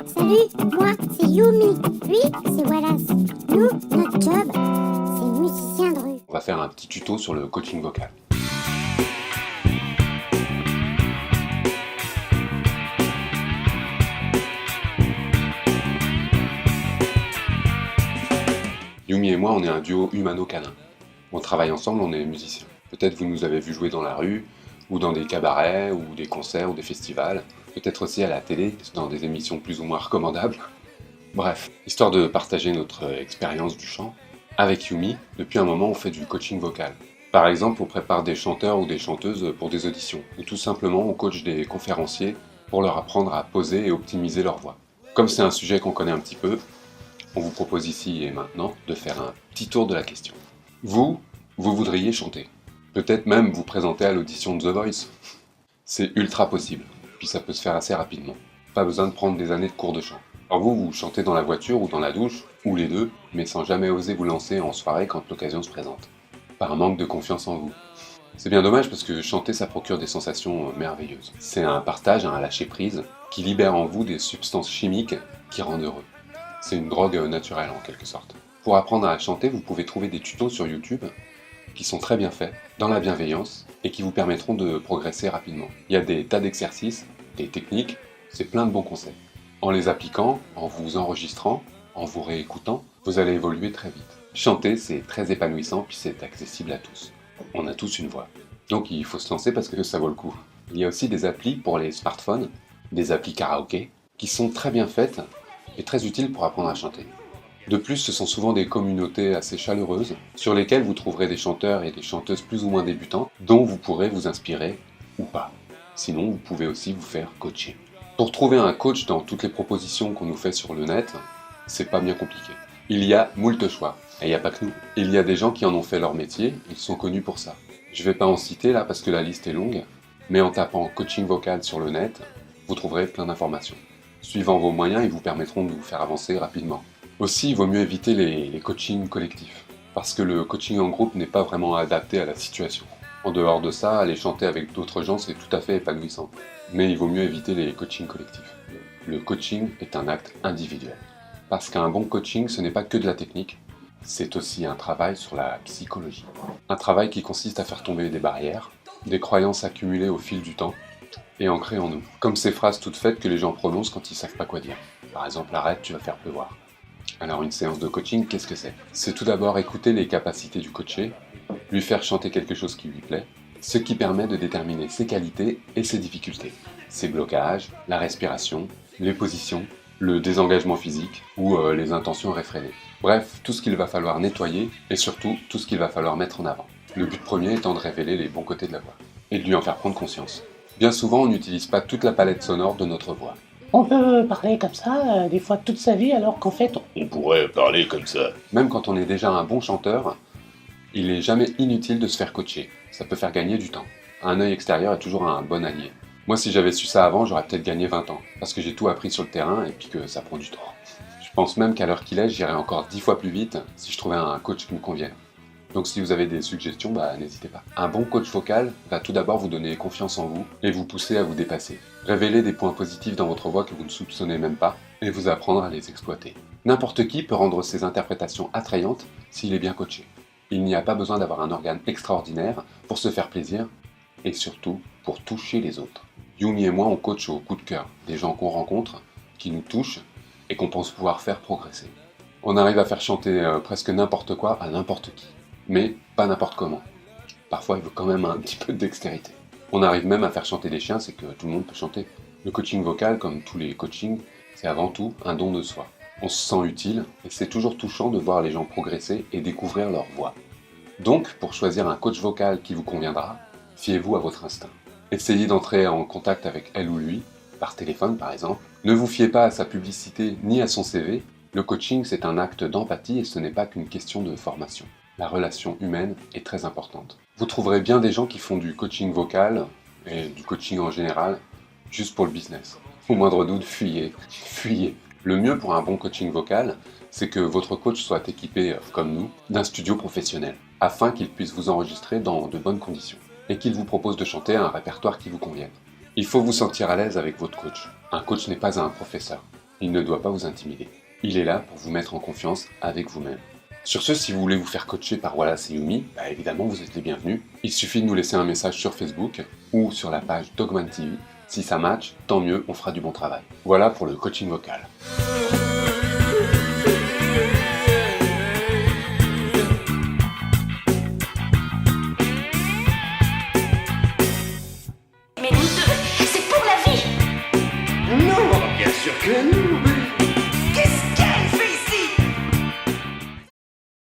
Salut, moi c'est Yumi. Lui c'est Wallace. Nous, notre job, c'est musicien de rue. On va faire un petit tuto sur le coaching vocal. Yumi et moi, on est un duo humano-canin. On travaille ensemble, on est musiciens. Peut-être vous nous avez vu jouer dans la rue, ou dans des cabarets, ou des concerts, ou des festivals. Peut-être aussi à la télé, dans des émissions plus ou moins recommandables. Bref, histoire de partager notre expérience du chant, avec Yumi, depuis un moment on fait du coaching vocal. Par exemple, on prépare des chanteurs ou des chanteuses pour des auditions, ou tout simplement on coach des conférenciers pour leur apprendre à poser et optimiser leur voix. Comme c'est un sujet qu'on connaît un petit peu, on vous propose ici et maintenant de faire un petit tour de la question. Vous voudriez chanter. Peut-être même vous présenter à l'audition de The Voice. C'est ultra possible, puis ça peut se faire assez rapidement. Pas besoin de prendre des années de cours de chant. Alors vous chantez dans la voiture ou dans la douche, ou les deux, mais sans jamais oser vous lancer en soirée quand l'occasion se présente. Par un manque de confiance en vous. C'est bien dommage parce que chanter ça procure des sensations merveilleuses. C'est un partage, un lâcher-prise, qui libère en vous des substances chimiques qui rendent heureux. C'est une drogue naturelle en quelque sorte. Pour apprendre à chanter, vous pouvez trouver des tutos sur YouTube qui sont très bien faits, dans la bienveillance, et qui vous permettront de progresser rapidement. Il y a des tas d'exercices, des techniques, c'est plein de bons conseils. En les appliquant, en vous enregistrant, en vous réécoutant, vous allez évoluer très vite. Chanter, c'est très épanouissant, puis c'est accessible à tous. On a tous une voix. Donc il faut se lancer parce que ça vaut le coup. Il y a aussi des applis pour les smartphones, des applis karaoké, qui sont très bien faites et très utiles pour apprendre à chanter. De plus, ce sont souvent des communautés assez chaleureuses, sur lesquelles vous trouverez des chanteurs et des chanteuses plus ou moins débutants, dont vous pourrez vous inspirer ou pas. Sinon, vous pouvez aussi vous faire coacher. Pour trouver un coach dans toutes les propositions qu'on nous fait sur le net, c'est pas bien compliqué. Il y a moult choix, et il n'y a pas que nous. Il y a des gens qui en ont fait leur métier, ils sont connus pour ça. Je vais pas en citer là parce que la liste est longue, mais en tapant coaching vocal sur le net, vous trouverez plein d'informations. Suivant vos moyens, ils vous permettront de vous faire avancer rapidement. Aussi, il vaut mieux éviter les coachings collectifs, parce que le coaching en groupe n'est pas vraiment adapté à la situation. En dehors de ça, aller chanter avec d'autres gens, c'est tout à fait épanouissant. Mais il vaut mieux éviter les coachings collectifs. Le coaching est un acte individuel. Parce qu'un bon coaching, ce n'est pas que de la technique, c'est aussi un travail sur la psychologie. Un travail qui consiste à faire tomber des barrières, des croyances accumulées au fil du temps, et ancrées en nous. Comme ces phrases toutes faites que les gens prononcent quand ils savent pas quoi dire. Par exemple, arrête, tu vas faire pleuvoir. Alors une séance de coaching, qu'est-ce que c'est? C'est tout d'abord écouter les capacités du coaché, lui faire chanter quelque chose qui lui plaît, ce qui permet de déterminer ses qualités et ses difficultés, ses blocages, la respiration, les positions, le désengagement physique ou les intentions réfrénées. Bref, tout ce qu'il va falloir nettoyer et surtout tout ce qu'il va falloir mettre en avant. Le but premier étant de révéler les bons côtés de la voix et de lui en faire prendre conscience. Bien souvent, on n'utilise pas toute la palette sonore de notre voix. On peut parler comme ça, des fois toute sa vie, alors qu'en fait, On pourrait parler comme ça. Même quand on est déjà un bon chanteur, il n'est jamais inutile de se faire coacher. Ça peut faire gagner du temps. Un œil extérieur est toujours un bon allié. Moi, si j'avais su ça avant, j'aurais peut-être gagné 20 ans. Parce que j'ai tout appris sur le terrain et puis que ça prend du temps. Je pense même qu'à l'heure qu'il est, j'irais encore 10 fois plus vite si je trouvais un coach qui me convienne. Donc si vous avez des suggestions, n'hésitez pas. Un bon coach vocal va tout d'abord vous donner confiance en vous et vous pousser à vous dépasser. Révéler des points positifs dans votre voix que vous ne soupçonnez même pas et vous apprendre à les exploiter. N'importe qui peut rendre ses interprétations attrayantes s'il est bien coaché. Il n'y a pas besoin d'avoir un organe extraordinaire pour se faire plaisir et surtout pour toucher les autres. Yumi et moi, on coach au coup de cœur, des gens qu'on rencontre, qui nous touchent et qu'on pense pouvoir faire progresser. On arrive à faire chanter presque n'importe quoi à n'importe qui, mais pas n'importe comment. Parfois, il faut quand même un petit peu de dextérité. On arrive même à faire chanter des chiens, c'est que tout le monde peut chanter. Le coaching vocal, comme tous les coachings, c'est avant tout un don de soi. On se sent utile et c'est toujours touchant de voir les gens progresser et découvrir leur voix. Donc, pour choisir un coach vocal qui vous conviendra, fiez-vous à votre instinct. Essayez d'entrer en contact avec elle ou lui, par téléphone par exemple. Ne vous fiez pas à sa publicité ni à son CV. Le coaching, c'est un acte d'empathie et ce n'est pas qu'une question de formation. La relation humaine est très importante. Vous trouverez bien des gens qui font du coaching vocal et du coaching en général juste pour le business. Au moindre doute, fuyez. Fuyez. Le mieux pour un bon coaching vocal, c'est que votre coach soit équipé, comme nous, d'un studio professionnel, afin qu'il puisse vous enregistrer dans de bonnes conditions, et qu'il vous propose de chanter un répertoire qui vous convienne. Il faut vous sentir à l'aise avec votre coach. Un coach n'est pas un professeur. Il ne doit pas vous intimider. Il est là pour vous mettre en confiance avec vous-même. Sur ce, si vous voulez vous faire coacher par Wallace et Yumi, évidemment vous êtes les bienvenus. Il suffit de nous laisser un message sur Facebook ou sur la page Dogman TV. Si ça match, tant mieux, on fera du bon travail. Voilà pour le coaching vocal. Mais nous deux, c'est pour la vie! Non, bien sûr que non.